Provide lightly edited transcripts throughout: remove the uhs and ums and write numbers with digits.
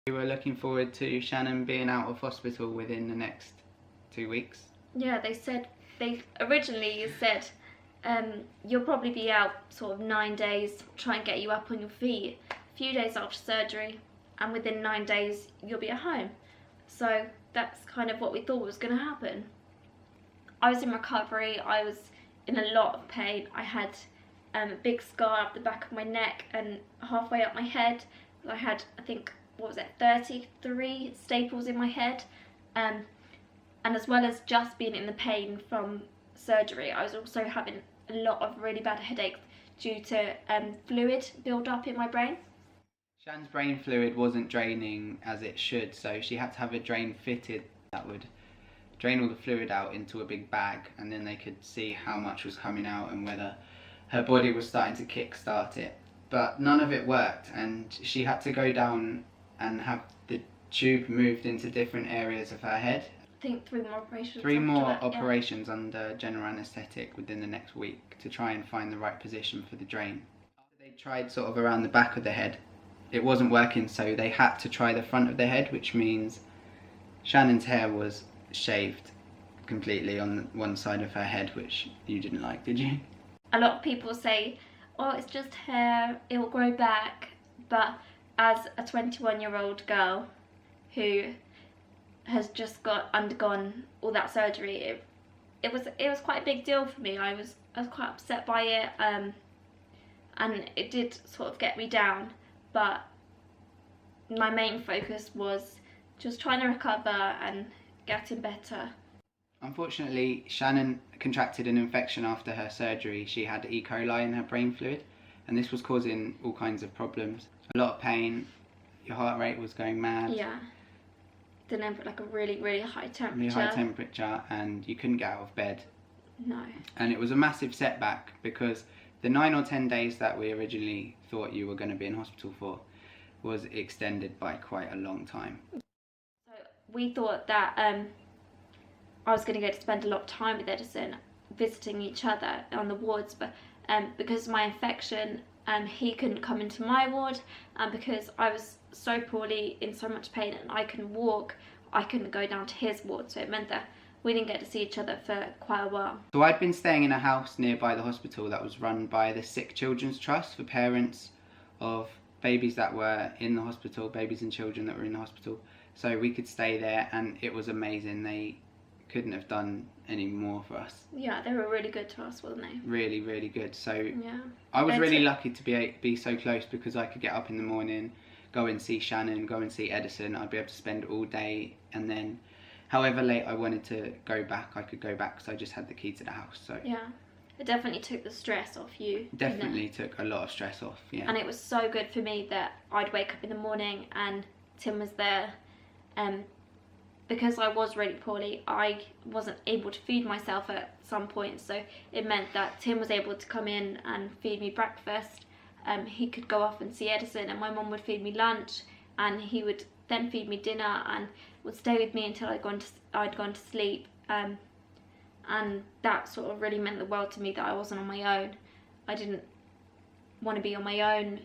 We were looking forward to Shannon being out of hospital within the next 2 weeks. Yeah, they originally said you'll probably be out sort of 9 days, try and get you up on your feet a few days after surgery, and within 9 days you'll be at home. So that's kind of what we thought was going to happen. I was in recovery, I was in a lot of pain. I had a big scar up the back of my neck and halfway up my head. I had, I think, 33 staples in my head. And as well as just being in the pain from surgery, I was also having a lot of really bad headaches due to fluid build up in my brain. Shannon's brain fluid wasn't draining as it should, so she had to have a drain fitted that would drain all the fluid out into a big bag, and then they could see how much was coming out and whether her body was starting to kick-start it. But none of it worked, and she had to go down and have the tube moved into different areas of her head. I think 3 more operations. 3 more operations under general anaesthetic within the next week to try and find the right position for the drain. After they tried sort of around the back of the head, it wasn't working, so they had to try the front of the head, which means Shannon's hair was shaved completely on one side of her head, which you didn't like, did you? A lot of people say, oh, it's just hair, it will grow back. But as a 21-year-old girl who has just undergone all that surgery, it was quite a big deal for me. I was quite upset by it, and it did sort of get me down. But my main focus was just trying to recover and getting better. Unfortunately, Shannon contracted an infection after her surgery. She had E. coli in her brain fluid, and this was causing all kinds of problems. A lot of pain, your heart rate was going mad. Yeah. Then like a really, really high temperature. Really high temperature, and you couldn't get out of bed. No. And it was a massive setback because the 9 or 10 days that we originally thought you were going to be in hospital for was extended by quite a long time. So we thought that I was going to get to spend a lot of time with Edison, visiting each other on the wards, but because of my infection, he couldn't come into my ward, and because I was so poorly, in so much pain, and I couldn't walk, I couldn't go down to his ward, so it meant that we didn't get to see each other for quite a while. So I'd been staying in a house nearby the hospital that was run by the Sick Children's Trust for parents of babies that were in the hospital, babies and children that were in the hospital. So we could stay there, and it was amazing. They couldn't have done any more for us. Yeah, they were really good to us, wasn't they? Really, really good. So yeah, I was really lucky to be so close, because I could get up in the morning, go and see Shannon, go and see Edison. I'd be able to spend all day, and then however late I wanted to go back, I could go back, because I just had the key to the house. So yeah, it definitely took the stress off you. Definitely took a lot of stress off, yeah. And it was so good for me that I'd wake up in the morning and Tim was there. Because I was really poorly, I wasn't able to feed myself at some point, so it meant that Tim was able to come in and feed me breakfast. He could go off and see Edison, and my mum would feed me lunch, and he would then feed me dinner and would stay with me until I'd gone to sleep. And that sort of really meant the world to me, that I wasn't on my own. I didn't want to be on my own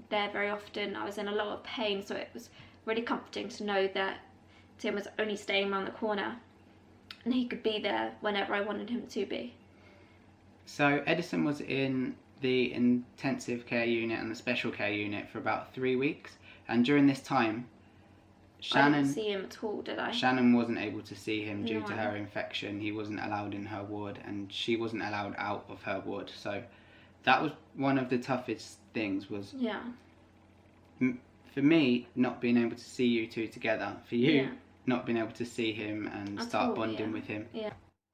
there very often. I was in a lot of pain, so it was really comforting to know that Tim was only staying around the corner and he could be there whenever I wanted him to be. So Edison was in the intensive care unit and the special care unit for about 3 weeks, and during this time Shannon... I didn't see him at all, did I? Shannon wasn't able to see him due to her infection. He wasn't allowed in her ward, and she wasn't allowed out of her ward. So that was one of the toughest things, was for me not being able to see you two together, for you not being able to see him and start bonding with him. Yeah,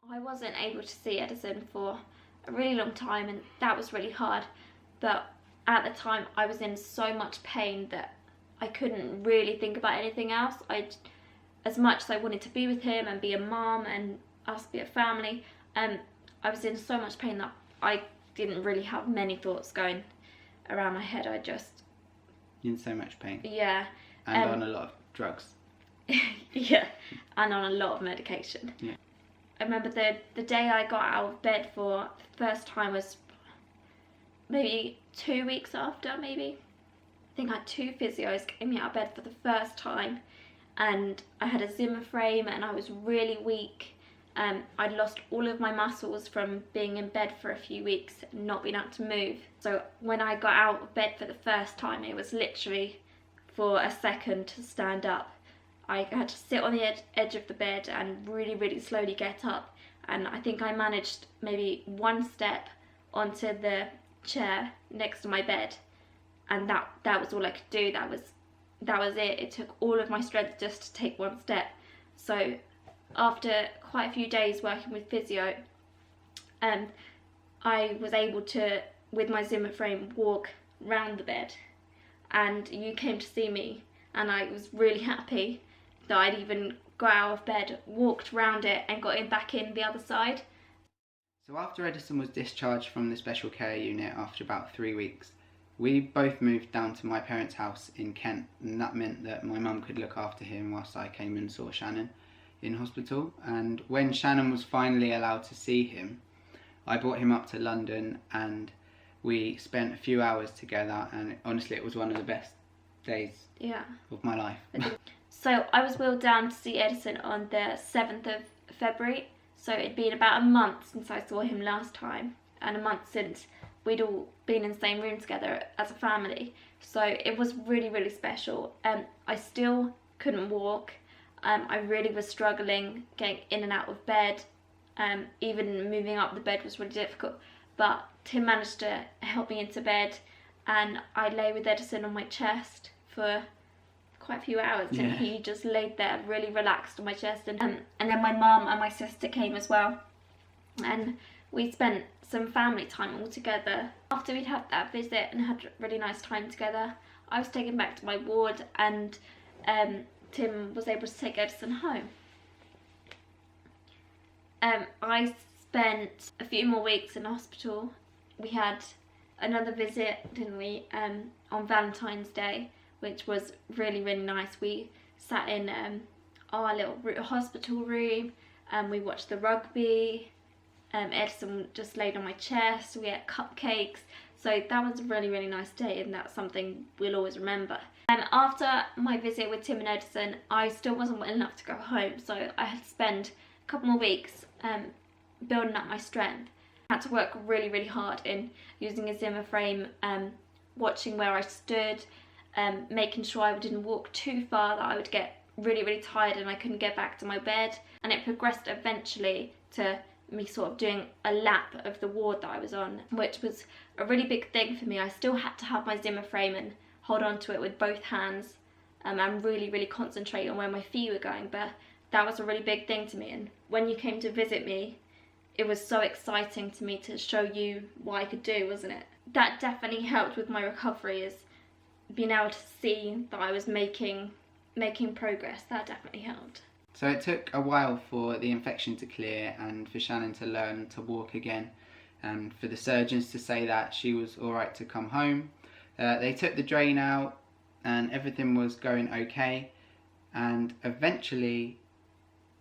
I wasn't able to see Edison for a really long time, and that was really hard. But at the time I was in so much pain that I couldn't really think about anything else. As much as I wanted to be with him and be a mum and us be a family, I was in so much pain that I didn't really have many thoughts going around my head. In so much pain. Yeah. And on a lot of drugs. Yeah, and on a lot of medication. Yeah. I remember the day I got out of bed for the first time was maybe 2 weeks after, maybe. I think I had 2 physios get me out of bed for the first time, and I had a Zimmer frame and I was really weak. I'd lost all of my muscles from being in bed for a few weeks and not being able to move. So when I got out of bed for the first time, it was literally for a second to stand up. I had to sit on the edge of the bed and really, really slowly get up. And I think I managed maybe 1 step onto the chair next to my bed, and that was all I could do. That was it. It took all of my strength just to take 1 step. So after quite a few days working with physio, I was able to, with my Zimmer frame, walk round the bed, and you came to see me, and I was really happy that I'd even got out of bed, walked round it and got back in the other side. So after Edison was discharged from the special care unit after about 3 weeks, we both moved down to my parents' house in Kent, and that meant that my mum could look after him whilst I came and saw Shannon in hospital. And when Shannon was finally allowed to see him, I brought him up to London and we spent a few hours together, and honestly it was one of the best days of my life. So I was wheeled down to see Edison on the 7th of February, so it'd been about a month since I saw him last time, and a month since we'd all been in the same room together as a family. So it was really, really special. I still couldn't walk. I really was struggling getting in and out of bed. Even moving up the bed was really difficult. But Tim managed to help me into bed, and I lay with Edison on my chest for quite a few hours, and he just laid there really relaxed on my chest. And then my mum and my sister came as well, and we spent some family time all together. After we'd had that visit and had a really nice time together, I was taken back to my ward, and Tim was able to take Edison home. I spent a few more weeks in hospital. We had another visit, didn't we, on Valentine's Day, which was really, really nice. We sat in our little hospital room and we watched the rugby. Edison just laid on my chest, we ate cupcakes. So that was a really, really nice day, and that's something we'll always remember. After my visit with Tim and Edison, I still wasn't well enough to go home, so I had to spend a couple more weeks building up my strength. I had to work really, really hard in using a Zimmer frame, watching where I stood, making sure I didn't walk too far, that I would get really, really tired and I couldn't get back to my bed. And it progressed eventually to me sort of doing a lap of the ward that I was on, which was a really big thing for me. I still had to have my Zimmer frame and hold on to it with both hands and really, really concentrate on where my feet were going, but that was a really big thing to me. And when you came to visit me, it was so exciting to me to show you what I could do, wasn't it? That definitely helped with my recovery, is being able to see that I was making progress. That definitely helped. So it took a while for the infection to clear and for Shannon to learn to walk again, and for the surgeons to say that she was alright to come home. They took the drain out and everything was going okay, and eventually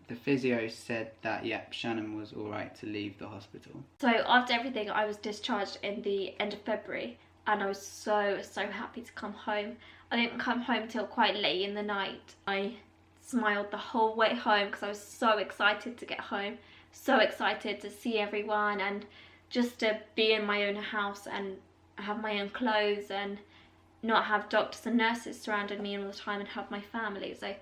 the physio said that Shannon was alright to leave the hospital. So after everything, I was discharged in the end of February, and I was so happy to come home. I didn't come home till quite late in the night. I smiled the whole way home because I was so excited to get home, so excited to see everyone and just to be in my own house and have my own clothes and not have doctors and nurses surrounding me all the time and have my family. So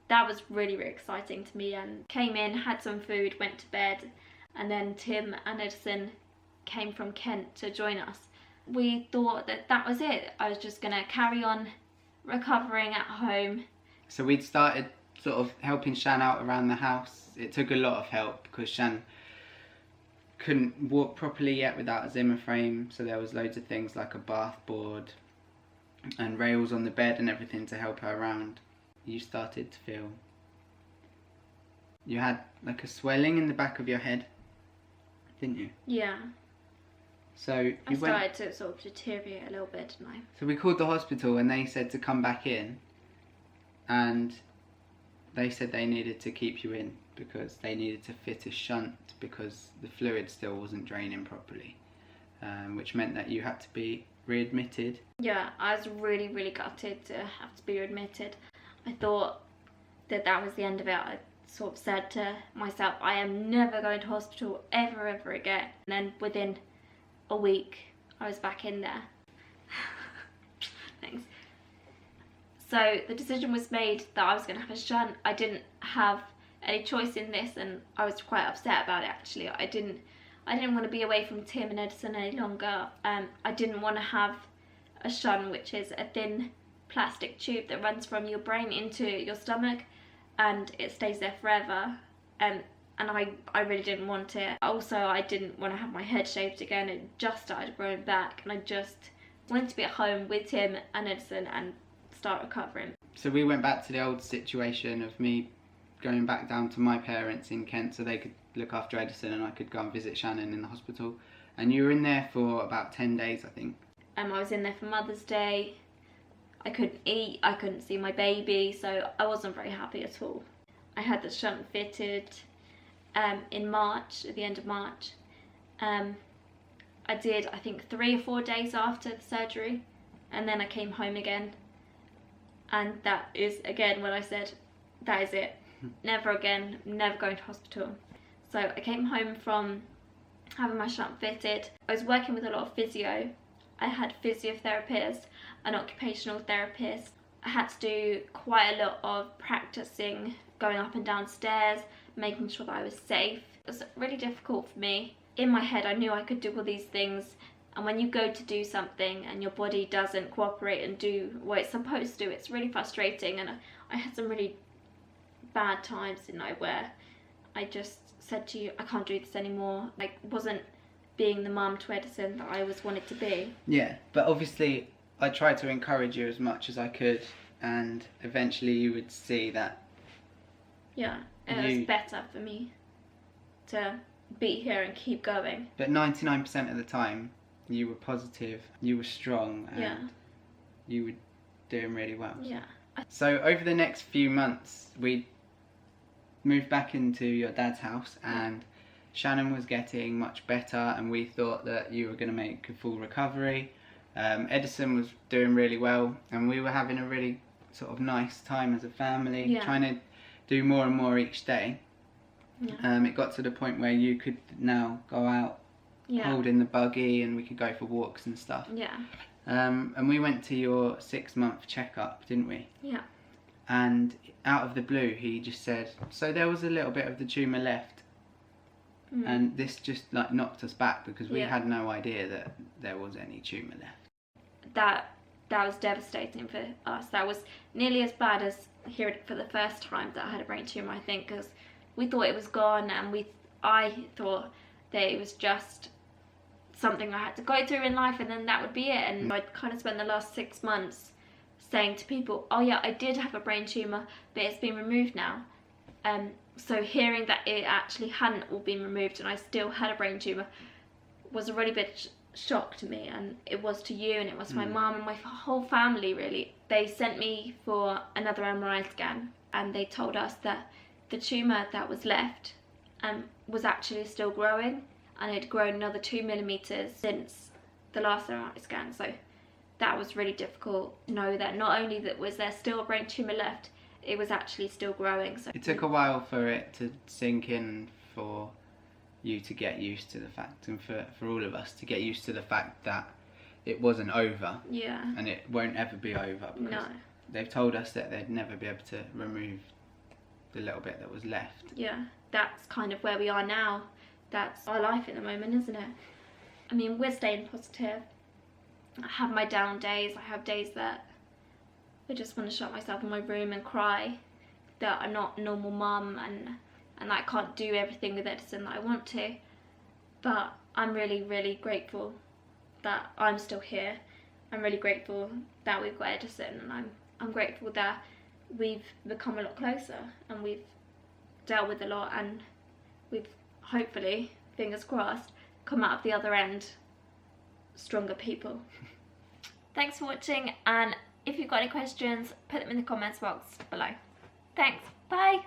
that was really, really exciting to me, and came in, had some food, went to bed, and then Tim and Edison came from Kent to join us. We thought that that was it. I was just going to carry on recovering at home. So we'd started sort of helping Shan out around the house. It took a lot of help because Shan couldn't walk properly yet without a Zimmer frame, so there was loads of things like a bath board and rails on the bed and everything to help her around. You started to feel, you had like a swelling in the back of your head, didn't you? Yeah. So I started to sort of deteriorate a little bit, didn't I? So we called the hospital and they said to come back in, and they said they needed to keep you in because they needed to fit a shunt because the fluid still wasn't draining properly, which meant that you had to be readmitted. Yeah, I was really, really gutted to have to be admitted. I thought that was the end of it. I sort of said to myself, I am never going to hospital ever again. And then within a week, I was back in there. Thanks. So the decision was made that I was going to have a shunt. I didn't have any choice in this, and I was quite upset about it actually. I didn't want to be away from Tim and Edison any longer. I didn't want to have a shunt, which is a thin plastic tube that runs from your brain into your stomach and it stays there forever. And I really didn't want it. Also, I didn't want to have my head shaved again. It just started growing back, and I just wanted to be at home with Tim and Edison and start recovering. So we went back to the old situation of me going back down to my parents in Kent so they could look after Edison and I could go and visit Shannon in the hospital. And you were in there for about 10 days, I think. I was in there for Mother's Day. I couldn't eat, I couldn't see my baby, so I wasn't very happy at all. I had the shunt fitted in March, at the end of March. I did, I think, 3 or 4 days after the surgery, and then I came home again. And that is, again, when I said, that is it. Never again, never going to hospital. So I came home from having my shunt fitted. I was working with a lot of physio. I had physiotherapists, an occupational therapist. I had to do quite a lot of practicing, going up and down stairs, making sure that I was safe. It was really difficult for me. In my head, I knew I could do all these things, and when you go to do something and your body doesn't cooperate and do what it's supposed to, it's really frustrating. And I had some really bad times, didn't I, where I just said to you, I can't do this anymore. I wasn't being the mum to Edison that I always wanted to be. Yeah, but obviously I tried to encourage you as much as I could, and eventually you would see that. Yeah, it was better for me to be here and keep going. But 99% of the time, you were positive, you were strong, and you were doing really well. Yeah. So over the next few months, we moved back into your dad's house, and Shannon was getting much better, and we thought that you were going to make a full recovery. Edison was doing really well, and we were having a really sort of nice time as a family, trying to do more and more each day. It got to the point where you could now go out holding the buggy, and we could go for walks and stuff. And we went to your 6-month checkup, didn't we? Yeah. And out of the blue, he just said, so there was a little bit of the tumour left. And this just like knocked us back, because we had no idea that there was any tumour left. That was devastating for us. That was nearly as bad as hearing it for the first time that I had a brain tumour, I think, because we thought it was gone, and I thought that it was just something I had to go through in life, and then that would be it. And I'd kind of spent the last 6 months saying to people, oh yeah, I did have a brain tumour, but it's been removed now. So hearing that it actually hadn't all been removed and I still had a brain tumour was a really big shock to me, and it was to you, and it was to my mum and my whole family really. They sent me for another MRI scan, and they told us that the tumour that was left was actually still growing, and it had grown another 2 millimetres since the last MRI scan. So that was really difficult to know that not only that was there still a brain tumour left, it was actually still growing. So it took a while for it to sink in, for you to get used to the fact, and for all of us to get used to the fact that it wasn't over. Yeah. And it won't ever be over, because they've told us that they'd never be able to remove the little bit that was left. Yeah, that's kind of where we are now. That's our life at the moment, isn't it? I mean, we're staying positive. I have my down days. I have days that I just want to shut myself in my room and cry that I'm not a normal mum, and that I can't do everything with Edison that I want to. But I'm really, really grateful that I'm still here. I'm really grateful that we've got Edison, and I'm grateful that we've become a lot closer, and we've dealt with a lot, and we've hopefully, fingers crossed, come out of the other end stronger people. Thanks for watching, and if you've got any questions, put them in the comments box below. Thanks, bye!